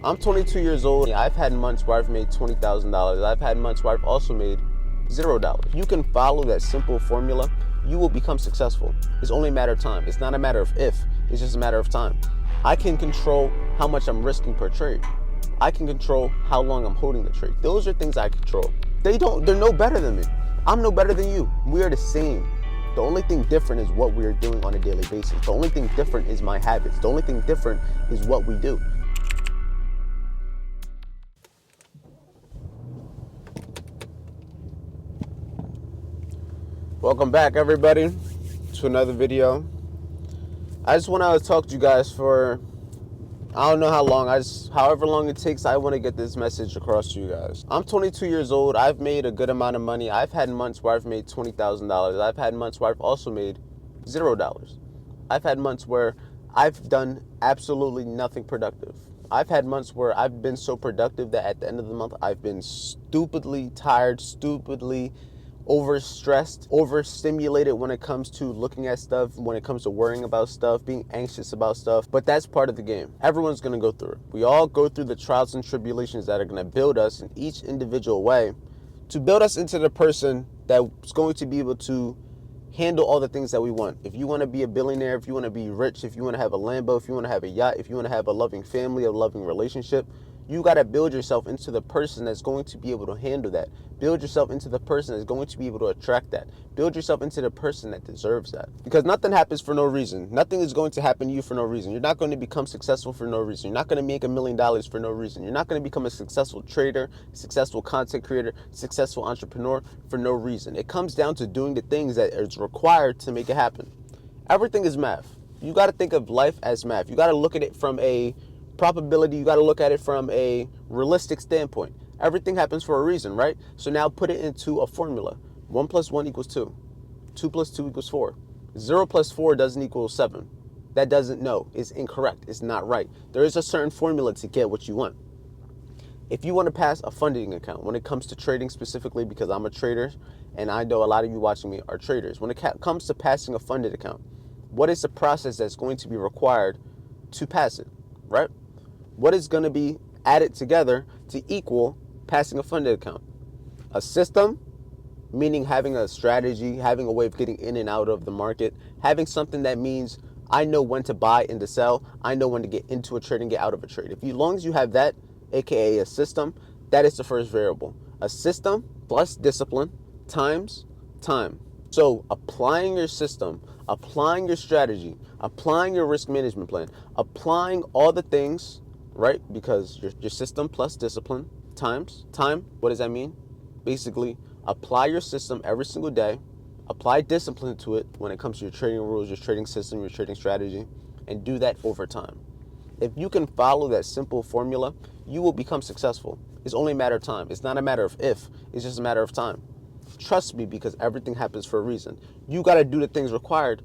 I'm 22 years old. I've had months where I've made $20,000. I've had months where I've also made $0. You can follow that simple formula, you will become successful. It's only a matter of time. It's not a matter of if, it's just a matter of time. I can control how much I'm risking per trade. I can control how long I'm holding the trade. Those are things I control. They're no better than me. I'm no better than you. We are the same. The only thing different is what we are doing on a daily basis. The only thing different is my habits. The only thing different is what we do. Welcome back, everybody, to another video. I just want to talk to you guys for, I don't know how long, however long it takes, I want to get this message across to you guys. I'm 22 years old. I've made a good amount of money. I've had months where I've made $20,000. I've had months where I've also made $0. I've had months where I've done absolutely nothing productive. I've had months where I've been so productive that at the end of the month, I've been stupidly tired, stupidly overstressed, overstimulated when it comes to looking at stuff, when it comes to worrying about stuff, being anxious about stuff. But that's part of the game. Everyone's going to go through it. We all go through the trials and tribulations that are going to build us in each individual way to build us into the person that's going to be able to handle all the things that we want. If you want to be a billionaire, if you want to be rich, if you want to have a Lambo, if you want to have a yacht, if you want to have a loving family, a loving relationship, you got to build yourself into the person that's going to be able to handle that. Build yourself into the person that's going to be able to attract that. Build yourself into the person that deserves that. Because nothing happens for no reason. Nothing is going to happen to you for no reason. You're not going to become successful for no reason. You're not going to make $1 million for no reason. You're not going to become a successful trader, successful content creator, successful entrepreneur for no reason. It comes down to doing the things that is required to make it happen. Everything is math. You got to think of life as math. You got to look at it from a probability. You got to look at it from a realistic standpoint. Everything happens for a reason, right? So now put it into a formula. 1 + 1 = 2. 2 + 2 = 4. 0 + 4 doesn't equal 7. That doesn't know. It's incorrect. It's not right. There is a certain formula to get what you want. If you want to pass a funding account, when it comes to trading specifically, because I'm a trader and I know a lot of you watching me are traders, when it comes to passing a funded account, what is the process that's going to be required to pass it, right? What is going to be added together to equal passing a funded account? A system, meaning having a strategy, having a way of getting in and out of the market, having something that means I know when to buy and to sell. I know when to get into a trade and get out of a trade. As long as you have that, aka a system, that is the first variable. A system plus discipline times time. So applying your system, applying your strategy, applying your risk management plan, applying all the things, right? Because your system plus discipline times time. What does that mean? Basically, apply your system every single day, apply discipline to it when it comes to your trading rules, your trading system, your trading strategy, and do that over time. If you can follow that simple formula, you will become successful. It's only a matter of time. It's not a matter of if, it's just a matter of time. Trust me, because everything happens for a reason. You got to do the things required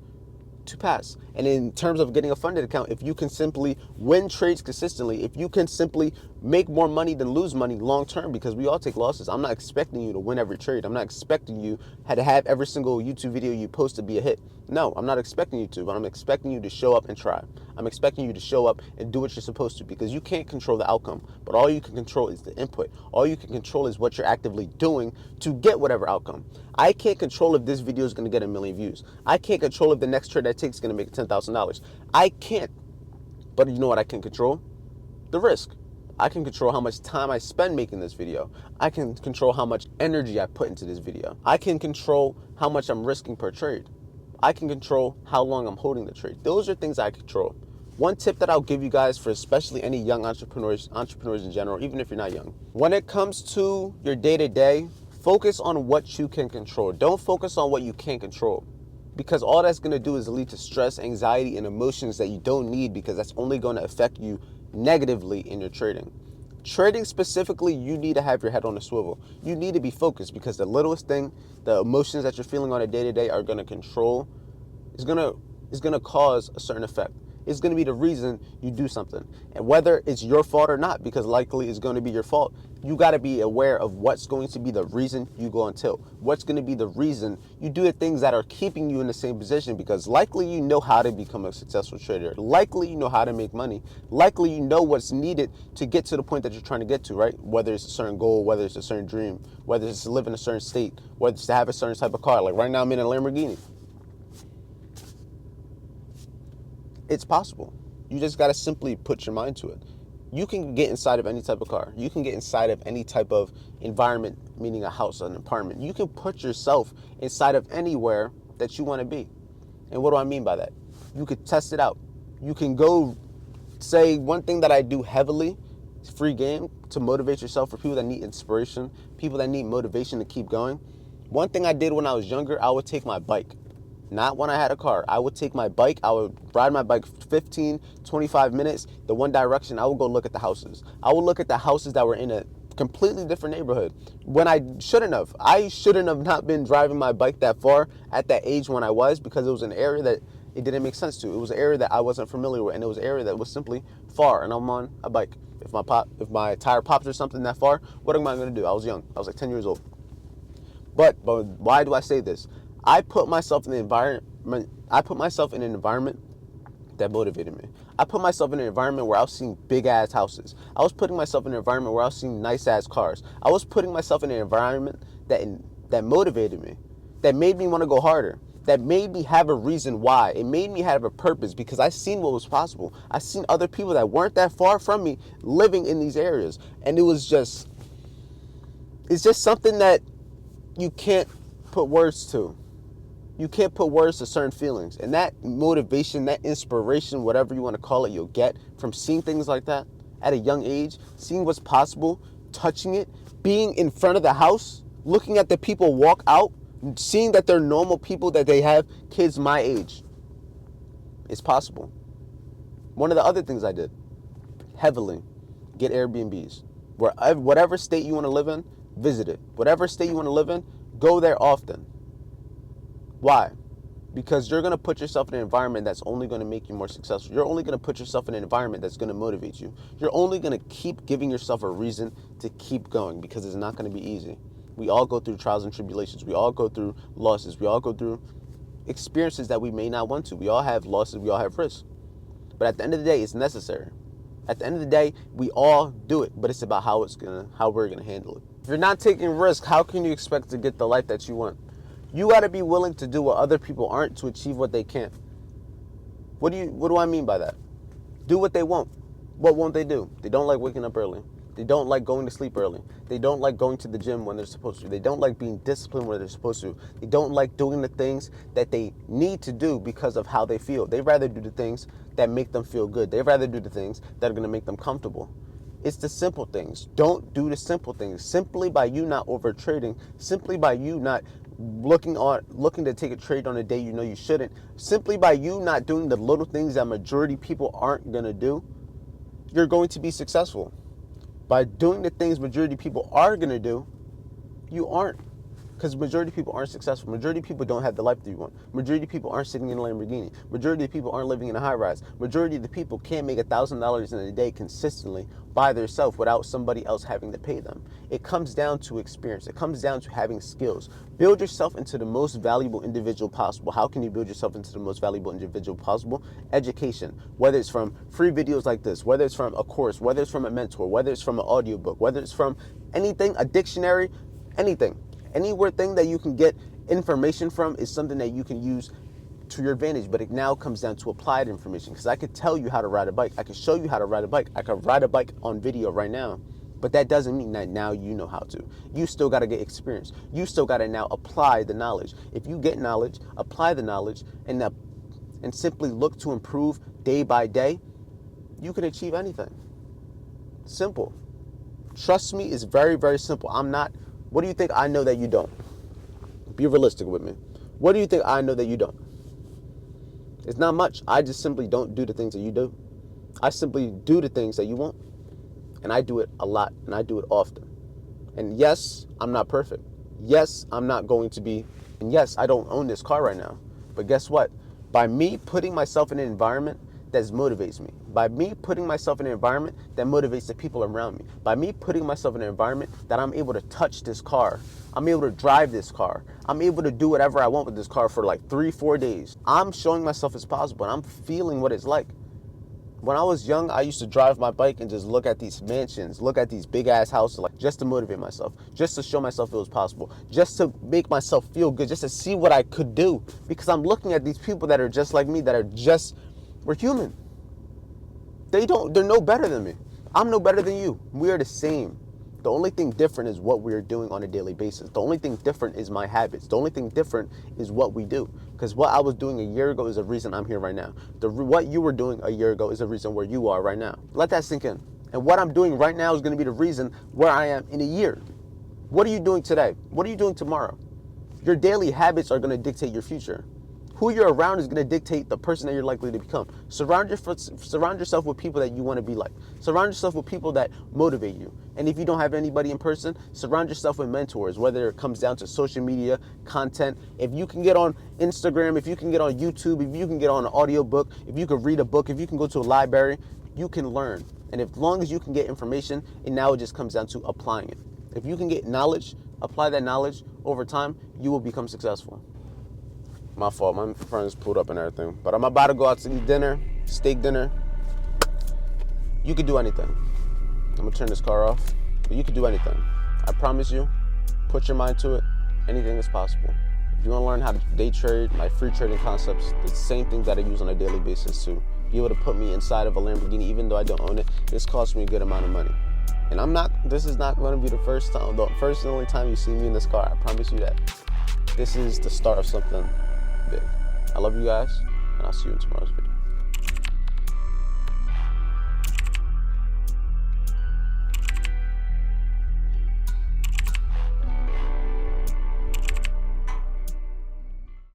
to pass. And in terms of getting a funded account, if you can simply win trades consistently, if you can simply make more money than lose money long term, because we all take losses. I'm not expecting you to win every trade. I'm not expecting you to have every single YouTube video you post to be a hit. No, I'm not expecting you to, but I'm expecting you to show up and try. I'm expecting you to show up and do what you're supposed to, because you can't control the outcome, but all you can control is the input. All you can control is what you're actively doing to get whatever outcome. I can't control if this video is going to get 1 million views. I can't control if the next trade I take is going to make $10,000. I can't. But you know what I can control? The risk. I can control how much time I spend making this video. I can control how much energy I put into this video. I can control how much I'm risking per trade. I can control how long I'm holding the trade. Those are things I control. One tip that I'll give you guys, for especially any young entrepreneurs in general, even if you're not young, when it comes to your day-to-day, focus on what you can control. Don't focus on what you can't control, because all that's going to do is lead to stress, anxiety, and emotions that you don't need, because that's only going to affect you negatively in your trading. Trading specifically, you need to have your head on a swivel. You need to be focused, because the littlest thing, the emotions that you're feeling on a day-to-day are going to control, is going to cause a certain effect. is going to be the reason you do something. And whether it's your fault or not, because likely it's going to be your fault, you got to be aware of what's going to be the reason you go on tilt. What's going to be the reason you do the things that are keeping you in the same position, because likely you know how to become a successful trader. Likely you know how to make money. Likely you know what's needed to get to the point that you're trying to get to, right? Whether it's a certain goal, whether it's a certain dream, whether it's to live in a certain state, whether it's to have a certain type of car. Like right now I'm in a Lamborghini. It's possible. You just got to simply put your mind to it. You can get inside of any type of car. You can get inside of any type of environment, meaning a house, an apartment. You can put yourself inside of anywhere that you want to be. And what do I mean by that? You could test it out. You can go, say, one thing that I do heavily, free game, to motivate yourself, for people that need inspiration, people that need motivation to keep going. One thing I did when I was younger, I would take my bike. Not when I had a car. I would take my bike. I would ride my bike 15, 25 minutes, the one direction. I would go look at the houses. I would look at the houses that were in a completely different neighborhood. When I shouldn't have. I shouldn't have not been driving my bike that far at that age when I was, because it was an area that it didn't make sense to. It was an area that I wasn't familiar with, and it was an area that was simply far, and I'm on a bike. If my tire pops or something that far, what am I going to do? I was young. I was like 10 years old. But why do I say this? I put myself in the environment. I put myself in an environment that motivated me. I put myself in an environment where I was seeing big ass houses. I was putting myself in an environment where I was seeing nice ass cars. I was putting myself in an environment that motivated me, that made me want to go harder, that made me have a reason why. It made me have a purpose, because I seen what was possible. I seen other people that weren't that far from me living in these areas, and it's just something that you can't put words to. You can't put words to certain feelings. And that motivation, that inspiration, whatever you want to call it, you'll get from seeing things like that at a young age, seeing what's possible, touching it, being in front of the house, looking at the people walk out, seeing that they're normal people, that they have kids my age. It's possible. One of the other things I did heavily, get Airbnbs. Whatever state you want to live in, visit it. Whatever state you want to live in, go there often. Why? Because you're going to put yourself in an environment that's only going to make you more successful. You're only going to put yourself in an environment that's going to motivate you. You're only going to keep giving yourself a reason to keep going, because it's not going to be easy. We all go through trials and tribulations. We all go through losses. We all go through experiences that we may not want to. We all have losses. We all have risks. But at the end of the day, it's necessary. At the end of the day, we all do it, but it's about how we're going to handle it. If you're not taking risks, how can you expect to get the life that you want? You got to be willing to do what other people aren't to achieve what they can't. What do I mean by that? Do what they won't. What won't they do? They don't like waking up early. They don't like going to sleep early. They don't like going to the gym when they're supposed to. They don't like being disciplined when they're supposed to. They don't like doing the things that they need to do because of how they feel. They'd rather do the things that make them feel good. They'd rather do the things that are going to make them comfortable. It's the simple things. Don't do the simple things. Simply by you not over trading, simply by you not looking to take a trade on a day you know you shouldn't, simply by you not doing the little things that majority people aren't going to do, you're going to be successful. By doing the things majority people are going to do, you aren't. Because majority of people aren't successful. Majority of people don't have the life that you want. Majority of people aren't sitting in a Lamborghini. Majority of people aren't living in a high rise. Majority of the people can't make $1,000 in a day consistently by themselves without somebody else having to pay them. It comes down to experience. It comes down to having skills. Build yourself into the most valuable individual possible. How can you build yourself into the most valuable individual possible? Education. Whether it's from free videos like this, whether it's from a course, whether it's from a mentor, whether it's from an audiobook, whether it's from anything, a dictionary, anything. Anywhere thing that you can get information from is something that you can use to your advantage, but it now comes down to applied information, because I could tell you how to ride a bike. I could show you how to ride a bike. I could ride a bike on video right now, but that doesn't mean that now you know how to. You still got to get experience. You still got to now apply the knowledge. If you get knowledge, apply the knowledge, and simply look to improve day by day, you can achieve anything. Simple. Trust me, it's very, very simple. What do you think I know that you don't? Be realistic with me. What do you think I know that you don't? It's not much. I just simply don't do the things that you do. I simply do the things that you won't. And I do it a lot, and I do it often. And yes, I'm not perfect. Yes, I'm not going to be, and yes, I don't own this car right now. But guess what? By me putting myself in an environment that motivates me. By me putting myself in an environment that motivates the people around me. By me putting myself in an environment that I'm able to touch this car. I'm able to drive this car. I'm able to do whatever I want with this car for like 3-4 days. I'm showing myself it's possible, and I'm feeling what it's like. When I was young, I used to drive my bike and just look at these mansions, look at these big ass houses, like just to motivate myself, just to show myself it was possible, just to make myself feel good, just to see what I could do. Because I'm looking at these people that are just like me, we're human. They're no better than me. I'm no better than you. We are the same. The only thing different is what we're doing on a daily basis. The only thing different is my habits. The only thing different is what we do. Because what I was doing a year ago is the reason I'm here right now. What you were doing a year ago is the reason where you are right now. Let that sink in. And what I'm doing right now is going to be the reason where I am in a year. What are you doing today? What are you doing tomorrow? Your daily habits are going to dictate your future. Who you're around is going to dictate the person that you're likely to become. Surround yourself with people that you want to be like. Surround yourself with people that motivate you. And if you don't have anybody in person, surround yourself with mentors, whether it comes down to social media, content. If you can get on Instagram, if you can get on YouTube, if you can get on an audiobook, if you can read a book, if you can go to a library, you can learn. And as long as you can get information, and now it just comes down to applying it. If you can get knowledge, apply that knowledge over time, you will become successful. My fault, my friends pulled up and everything. But I'm about to go out to eat dinner, steak dinner. You could do anything. I'm gonna turn this car off, but you could do anything. I promise you, put your mind to it, anything is possible. If you wanna learn how to day trade, my free trading concepts, the same things that I use on a daily basis to be able to put me inside of a Lamborghini, even though I don't own it, this costs me a good amount of money. And this is not gonna be the first and only time you see me in this car, I promise you that. This is the start of something big. I love you guys, and I'll see you in tomorrow's video.